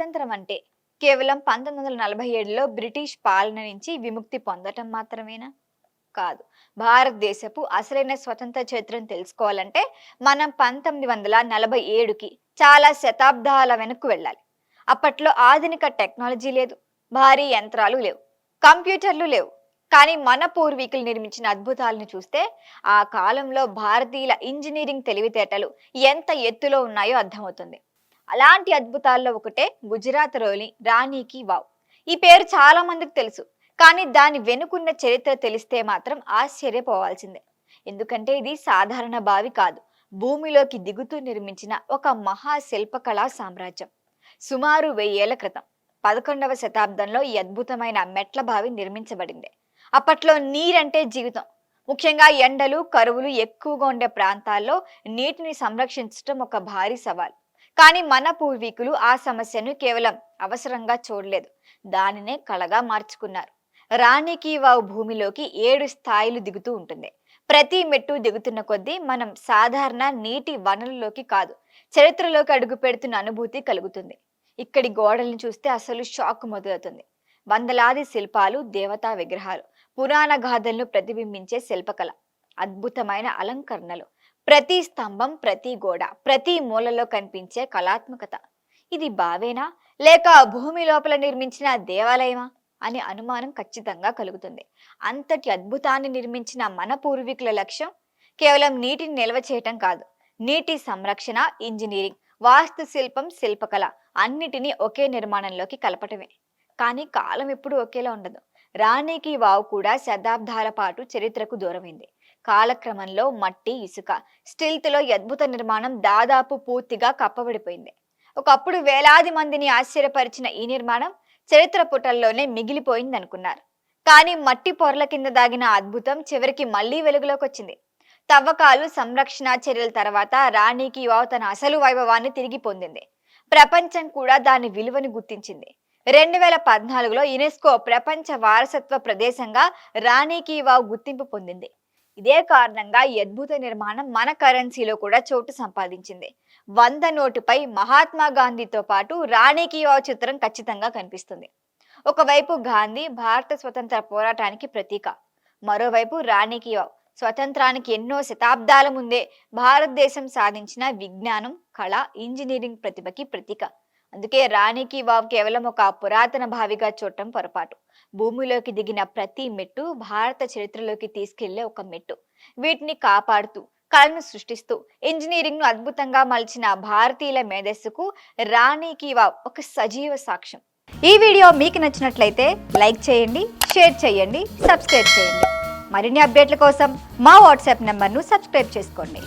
స్వతంత్రం అంటే కేవలం 1947లో బ్రిటిష్ పాలన నుంచి విముక్తి పొందటం మాత్రమేనా? కాదు. భారతదేశపు అసలైన స్వతంత్ర చరిత్రను తెలుసుకోవాలంటే మనం 1947కి చాలా శతాబ్దాల వెనక్కు వెళ్ళాలి. అప్పట్లో ఆధునిక టెక్నాలజీ లేదు, భారీ యంత్రాలు లేవు, కంప్యూటర్లు లేవు. కానీ మన పూర్వీకులు నిర్మించిన అద్భుతాలను చూస్తే ఆ కాలంలో భారతీయుల ఇంజనీరింగ్ తెలివితేటలు ఎంత ఎత్తులో ఉన్నాయో అర్థమవుతుంది. అలాంటి అద్భుతాల్లో ఒకటే గుజరాత్లోని రాణి కీ వావ్. ఈ పేరు చాలా మందికి తెలుసు, కానీ దాని వెనుకున్న చరిత్ర తెలిస్తే మాత్రం ఆశ్చర్యపోవాల్సిందే. ఎందుకంటే ఇది సాధారణ బావి కాదు, భూమిలోకి దిగుతూ నిర్మించిన ఒక మహా శిల్పకళా సామ్రాజ్యం. సుమారు 1000 ఏళ్ల క్రితం 11వ శతాబ్దంలో ఈ అద్భుతమైన మెట్ల బావి నిర్మించబడింది. అప్పట్లో నీరంటే జీవితం. ముఖ్యంగా ఎండలు, కరువులు ఎక్కువగా ఉండే ప్రాంతాల్లో నీటిని సంరక్షించడం ఒక భారీ సవాల్. కానీ మన పూర్వీకులు ఆ సమస్యను కేవలం అవసరంగా చూడలేదు, దానినే కళగా మార్చుకున్నారు. రాణి కీ వావ్ భూమిలోకి 7 స్థాయిలు దిగుతూ ఉంటుంది. ప్రతి మెట్టు దిగుతున్న కొద్దీ మనం సాధారణ నీటి వనరులోకి కాదు, చరిత్రలోకి అడుగు పెడుతున్న అనుభూతి కలుగుతుంది. ఇక్కడి గోడల్ని చూస్తే అసలు షాక్ మొదలవుతుంది. వందలాది శిల్పాలు, దేవతా విగ్రహాలు, పురాణ గాథలను ప్రతిబింబించే శిల్పకళ, అద్భుతమైన అలంకరణలు, ప్రతి స్తంభం, ప్రతి గోడ, ప్రతి మూలలో కనిపించే కళాత్మకత. ఇది బావేనా లేక భూమి లోపల నిర్మించిన దేవాలయమా అనే అనుమానం ఖచ్చితంగా కలుగుతుంది. అంతటి అద్భుతాన్ని నిర్మించిన మన పూర్వీకుల లక్ష్యం కేవలం నీటిని నిల్వ చేయటం కాదు, నీటి సంరక్షణ, ఇంజనీరింగ్, వాస్తు శిల్పం, శిల్పకళ అన్నిటినీ ఒకే నిర్మాణంలోకి కలపటమే. కానీ కాలం ఎప్పుడు ఒకేలా ఉండదు. రాణి కీ వావ్ కూడా శతాబ్దాల పాటు చరిత్రకు దూరమైంది. కాలక్రమంలో మట్టి, ఇసుక, స్టిల్త్లో అద్భుత నిర్మాణం దాదాపు పూర్తిగా కప్పబడిపోయింది. ఒకప్పుడు వేలాది మందిని ఆశ్చర్యపరిచిన ఈ నిర్మాణం చరిత్ర పుటల్లోనే మిగిలిపోయిందనుకున్నారు. కానీ మట్టి పొరల కింద దాగిన అద్భుతం చివరికి మళ్లీ వెలుగులోకి వచ్చింది. తవ్వకాలు, సంరక్షణ చర్యల తర్వాత రాణి కీ వావ్ తన అసలు వైభవాన్ని తిరిగి పొందింది. ప్రపంచం కూడా దాని విలువను గుర్తించింది. 2014లో యునెస్కో ప్రపంచ వారసత్వ ప్రదేశంగా రాణి కీ వావ్ గుర్తింపు పొందింది. ఇదే కారణంగా ఈ అద్భుత నిర్మాణం మన కరెన్సీలో కూడా చోటు సంపాదించింది. 100 నోటుపై మహాత్మా గాంధీతో పాటు రాణి కీ వావ్ చిత్రం ఖచ్చితంగా కనిపిస్తుంది. ఒకవైపు గాంధీ భారత స్వతంత్ర పోరాటానికి ప్రతీక, మరోవైపు రాణి కీ వావ్ స్వతంత్రానికి ఎన్నో శతాబ్దాల ముందే భారతదేశం సాధించిన విజ్ఞానం, కళ, ఇంజనీరింగ్ ప్రతిభకి ప్రతీక. అందుకే రాణి కీ వావ్ కేవలం ఒక పురాతన బావిగా చూడటం పొరపాటు. భూమిలోకి దిగిన ప్రతి మెట్టు భారత చరిత్రలోకి తీసుకెళ్లే ఒక మెట్టు. వీటిని కాపాడుతూ, కళను సృష్టిస్తూ, ఇంజనీరింగ్ ను అద్భుతంగా మలిచిన భారతీయుల మేధస్సుకు రాణి కీ వావ్ ఒక సజీవ సాక్ష్యం. ఈ వీడియో మీకు నచ్చినట్లయితే లైక్ చేయండి, షేర్ చేయండి, సబ్స్క్రైబ్ చేయండి. మరిన్ని అప్డేట్ల కోసం మా వాట్సాప్ నెంబర్ను సబ్స్క్రైబ్ చేసుకోండి.